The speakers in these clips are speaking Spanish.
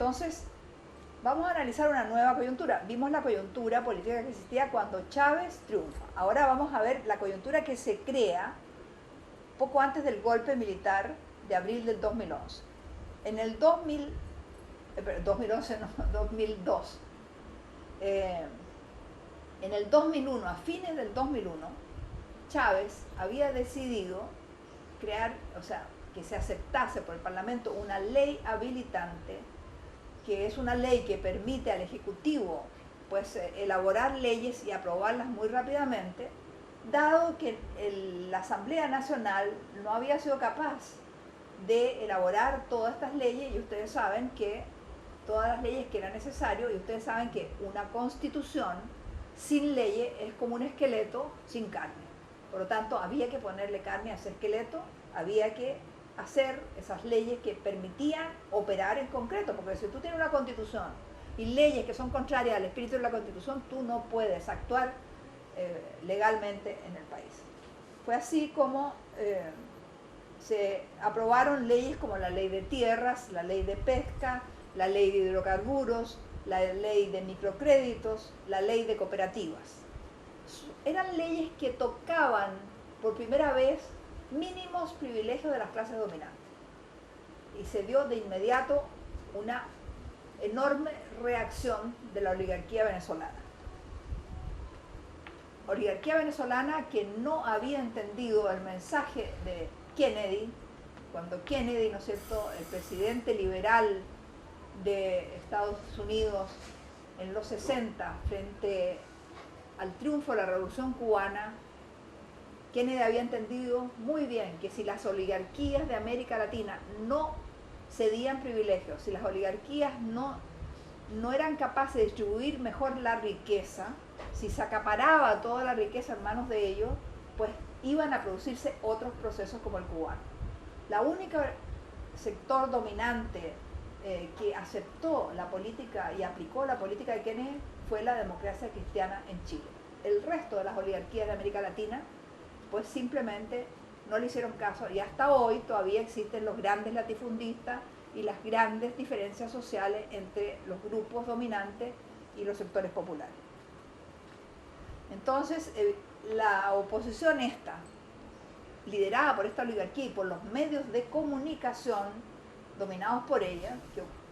Entonces, vamos a analizar una nueva coyuntura. Vimos la coyuntura política que existía cuando Chávez triunfa. Ahora vamos a ver la coyuntura que se crea poco antes del golpe militar de abril del 2011. En el 2011 no, 2002. En el 2001, a fines del 2001, Chávez había decidido crear, o sea, que se aceptase por el Parlamento una ley habilitante, que es una ley que permite al Ejecutivo pues elaborar leyes y aprobarlas muy rápidamente, dado que la Asamblea Nacional no había sido capaz de elaborar todas estas leyes, y ustedes saben que todas las leyes que era necesario, y ustedes saben que una constitución sin leyes es como un esqueleto sin carne. Por lo tanto, había que ponerle carne a ese esqueleto, había que hacer esas leyes que permitían operar en concreto, porque si tú tienes una constitución y leyes que son contrarias al espíritu de la constitución, tú no puedes actuar legalmente en el país. Fue así como se aprobaron leyes como la ley de tierras, la ley de pesca, la ley de hidrocarburos, la ley de microcréditos, la ley de cooperativas. Eran leyes que tocaban por primera vez mínimos privilegios de las clases dominantes. Y se dio de inmediato una enorme reacción de la oligarquía venezolana. Oligarquía venezolana que no había entendido el mensaje de Kennedy, cuando Kennedy, ¿no es cierto?, el presidente liberal de Estados Unidos en los 60, frente al triunfo de la Revolución Cubana, Kennedy había entendido muy bien que si las oligarquías de América Latina no cedían privilegios, si las oligarquías no eran capaces de distribuir mejor la riqueza, si se acaparaba toda la riqueza en manos de ellos, pues iban a producirse otros procesos como el cubano. La única sector dominante que aceptó la política y aplicó la política de Kennedy fue la democracia cristiana en Chile. El resto de las oligarquías de América Latina pues simplemente no le hicieron caso, y hasta hoy todavía existen los grandes latifundistas y las grandes diferencias sociales entre los grupos dominantes y los sectores populares. Entonces, la oposición esta, liderada por esta oligarquía y por los medios de comunicación dominados por ella,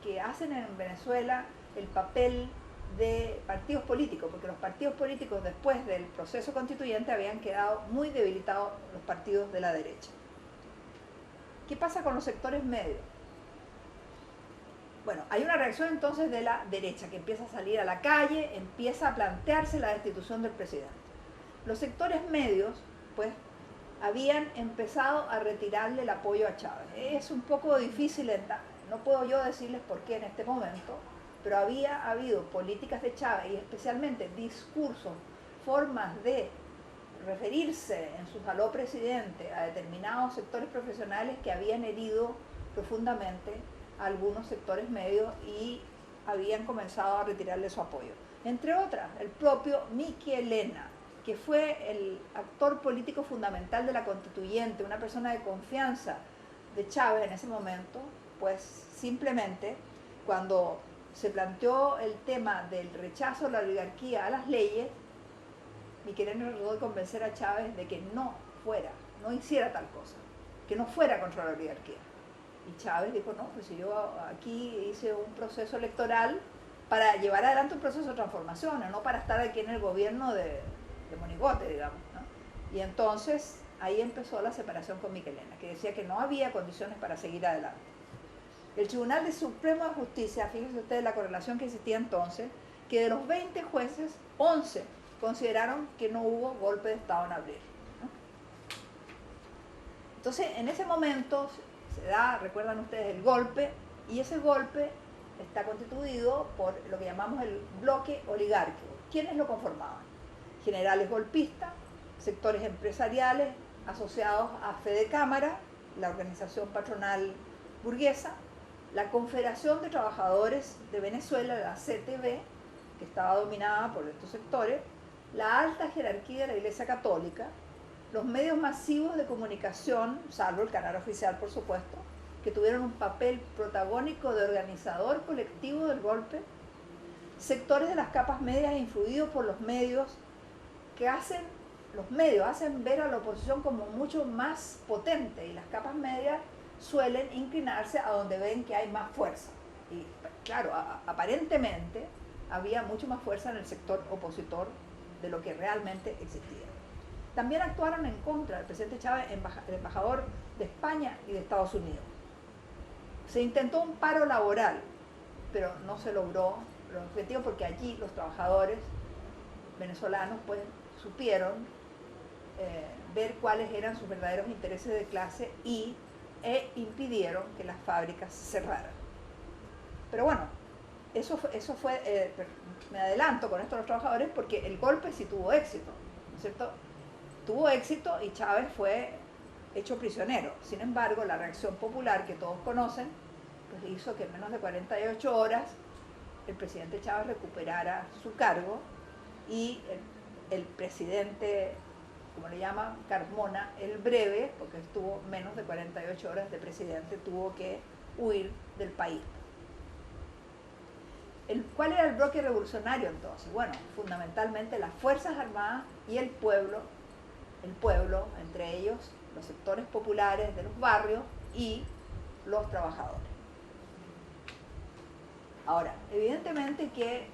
que hacen en Venezuela el papel de partidos políticos, porque los partidos políticos después del proceso constituyente habían quedado muy debilitados, los partidos de la derecha. ¿Qué pasa con los sectores medios? Bueno, hay una reacción entonces de la derecha que empieza a salir a la calle, empieza a plantearse la destitución del presidente. Los sectores medios, pues, habían empezado a retirarle el apoyo a Chávez. Es un poco difícil, no puedo yo decirles por qué en este momento, pero había habido políticas de Chávez y especialmente discursos, formas de referirse en su aló presidente a determinados sectores profesionales que habían herido profundamente a algunos sectores medios y habían comenzado a retirarle su apoyo. Entre otras, el propio Miki Elena, que fue el actor político fundamental de la constituyente, una persona de confianza de Chávez en ese momento, pues simplemente cuando se planteó el tema del rechazo de la oligarquía a las leyes, Miki Elena trató de convencer a Chávez de que no hiciera tal cosa, que no fuera contra la oligarquía. Y Chávez dijo, no, pues si yo aquí hice un proceso electoral para llevar adelante un proceso de transformación, no para estar aquí en el gobierno de monigote, digamos, ¿no? Y entonces ahí empezó la separación con Miki Elena, que decía que no había condiciones para seguir adelante. El Tribunal de Supremo de Justicia, fíjense ustedes la correlación que existía entonces, que de los 20 jueces, 11 consideraron que no hubo golpe de Estado en abril, ¿no? Entonces, en ese momento se da, recuerdan ustedes, el golpe, y ese golpe está constituido por lo que llamamos el bloque oligárquico. ¿Quiénes lo conformaban? Generales golpistas, sectores empresariales asociados a Fede Cámara, la organización patronal burguesa, la Confederación de Trabajadores de Venezuela, la CTV, que estaba dominada por estos sectores, la alta jerarquía de la Iglesia Católica, los medios masivos de comunicación, salvo el canal oficial por supuesto, que tuvieron un papel protagónico de organizador colectivo del golpe, sectores de las capas medias influidos por los medios hacen ver a la oposición como mucho más potente, y las capas medias suelen inclinarse a donde ven que hay más fuerza. Y claro, aparentemente había mucho más fuerza en el sector opositor de lo que realmente existía. También actuaron en contra del presidente Chávez, el embajador de España y de Estados Unidos. Se intentó un paro laboral, pero no se logró los objetivos, porque allí los trabajadores venezolanos pues supieron ver cuáles eran sus verdaderos intereses de clase e impidieron que las fábricas cerraran. Pero bueno, eso fue me adelanto con esto a los trabajadores, porque el golpe sí tuvo éxito, ¿no es cierto? Tuvo éxito y Chávez fue hecho prisionero. Sin embargo, la reacción popular que todos conocen pues hizo que en menos de 48 horas el presidente Chávez recuperara su cargo, y el presidente, como le llaman, Carmona, el breve, porque estuvo menos de 48 horas de presidente, tuvo que huir del país. ¿Cuál era el bloque revolucionario entonces? Bueno, fundamentalmente las Fuerzas Armadas y el pueblo, entre ellos los sectores populares de los barrios y los trabajadores. Ahora, evidentemente que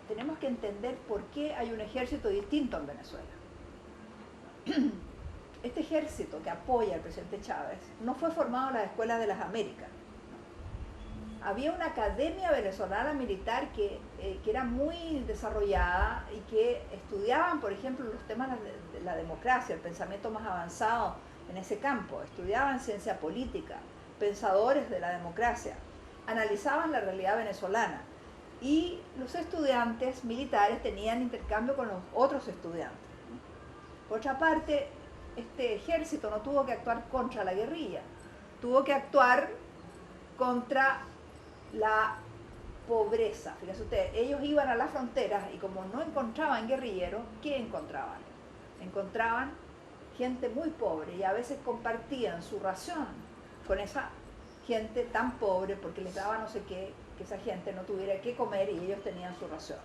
tenemos que entender por qué hay un ejército distinto en Venezuela. Este ejército que apoya al presidente Chávez no fue formado en las escuelas de las Américas. Había una academia venezolana militar que era muy desarrollada y que estudiaban, por ejemplo, los temas de la democracia, el pensamiento más avanzado en ese campo. Estudiaban ciencia política, pensadores de la democracia, analizaban la realidad venezolana, y los estudiantes militares tenían intercambio con los otros estudiantes. Por otra parte, este ejército no tuvo que actuar contra la guerrilla, tuvo que actuar contra la pobreza. Fíjense ustedes, ellos iban a las fronteras y como no encontraban guerrilleros, ¿qué encontraban? Encontraban gente muy pobre, y a veces compartían su ración con esa gente tan pobre porque les daba no sé qué, que esa gente no tuviera que comer y ellos tenían su ración.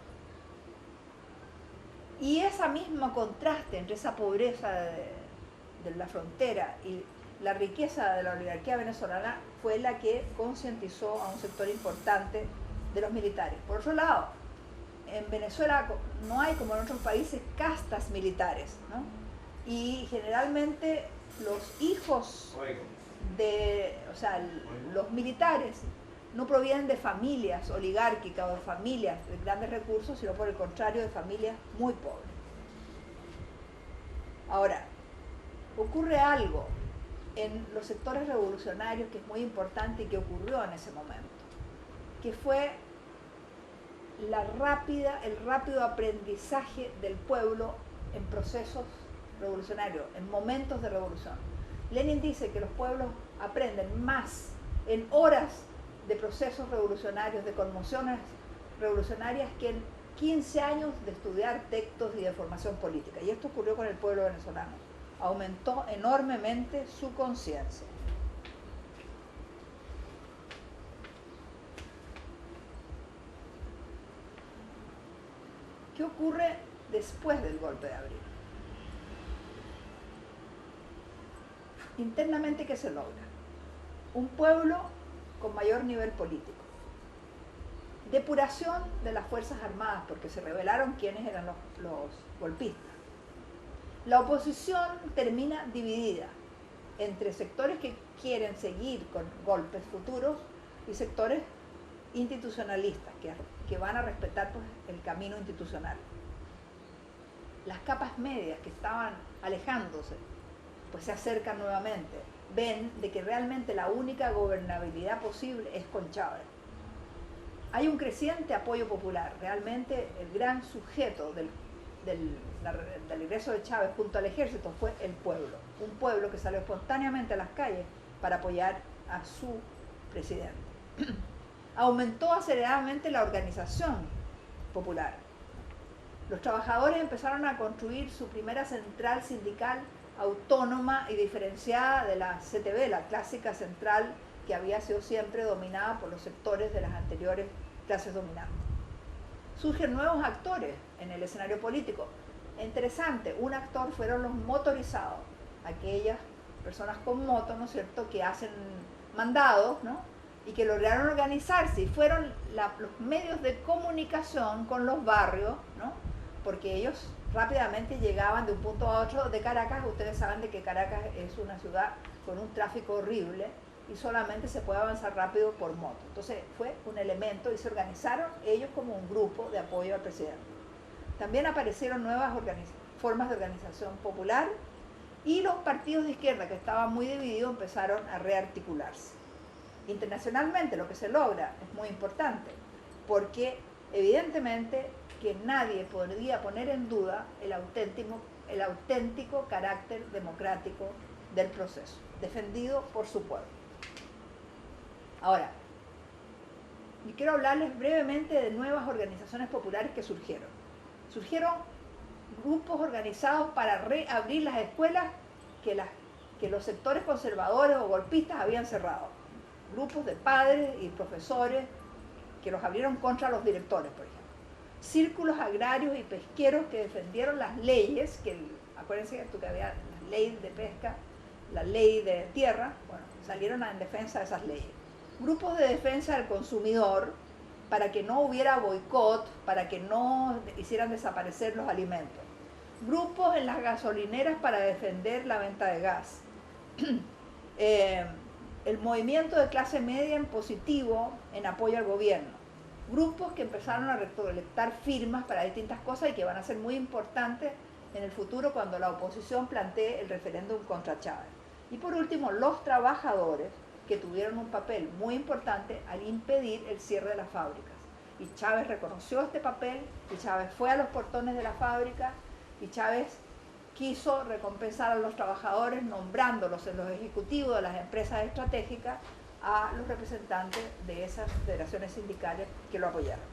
Y ese mismo contraste entre esa pobreza de la frontera y la riqueza de la oligarquía venezolana fue la que concientizó a un sector importante de los militares. Por otro lado, en Venezuela no hay, como en otros países, castas militares, ¿no? Y generalmente los hijos los militares no provienen de familias oligárquicas o de familias de grandes recursos, sino por el contrario de familias muy pobres. Ahora, ocurre algo en los sectores revolucionarios que es muy importante y que ocurrió en ese momento, que fue el rápido aprendizaje del pueblo en procesos revolucionarios, en momentos de revolución. Lenin dice que los pueblos aprenden más en horas de procesos revolucionarios, de conmociones revolucionarias, que en 15 años de estudiar textos y de formación política. Y esto ocurrió con el pueblo venezolano. Aumentó enormemente su conciencia. ¿Qué ocurre después del golpe de abril? Internamente, ¿qué se logra? Un pueblo con mayor nivel político. Depuración de las Fuerzas Armadas, porque se revelaron quiénes eran los golpistas. La oposición termina dividida entre sectores que quieren seguir con golpes futuros y sectores institucionalistas que van a respetar pues, el camino institucional. Las capas medias que estaban alejándose pues se acercan nuevamente, ven de que realmente la única gobernabilidad posible es con Chávez. Hay un creciente apoyo popular, realmente el gran sujeto del ingreso de Chávez junto al ejército fue el pueblo, un pueblo que salió espontáneamente a las calles para apoyar a su presidente. Aumentó aceleradamente la organización popular. Los trabajadores empezaron a construir su primera central sindical autónoma y diferenciada de la CTB, la clásica central que había sido siempre dominada por los sectores de las anteriores clases dominantes. Surgen nuevos actores en el escenario político. Interesante, un actor fueron los motorizados, aquellas personas con moto, ¿no es cierto?, que hacen mandados, ¿no?, y que lograron organizarse y fueron los medios de comunicación con los barrios, ¿no?, porque ellos rápidamente llegaban de un punto a otro de Caracas. Ustedes saben de que Caracas es una ciudad con un tráfico horrible y solamente se puede avanzar rápido por moto. Entonces fue un elemento y se organizaron ellos como un grupo de apoyo al presidente. También aparecieron nuevas formas de organización popular y los partidos de izquierda que estaban muy divididos empezaron a rearticularse. Internacionalmente lo que se logra es muy importante porque evidentemente que nadie podría poner en duda el auténtico carácter democrático del proceso, defendido por su pueblo. Ahora, y quiero hablarles brevemente de nuevas organizaciones populares que surgieron. Surgieron grupos organizados para reabrir las escuelas que los sectores conservadores o golpistas habían cerrado. Grupos de padres y profesores que los abrieron contra los directores, por ejemplo. Círculos agrarios y pesqueros que defendieron las leyes, acuérdense que había la ley de pesca, la ley de tierra, bueno, salieron en defensa de esas leyes. Grupos de defensa del consumidor, para que no hubiera boicot, para que no hicieran desaparecer los alimentos. Grupos en las gasolineras para defender la venta de gas. El movimiento de clase media en positivo en apoyo al gobierno. Grupos que empezaron a recolectar firmas para distintas cosas y que van a ser muy importantes en el futuro cuando la oposición plantee el referéndum contra Chávez. Y por último, los trabajadores que tuvieron un papel muy importante al impedir el cierre de las fábricas. Y Chávez reconoció este papel, y Chávez fue a los portones de la fábrica, y Chávez quiso recompensar a los trabajadores nombrándolos en los ejecutivos de las empresas estratégicas a los representantes de esas federaciones sindicales que lo apoyaron.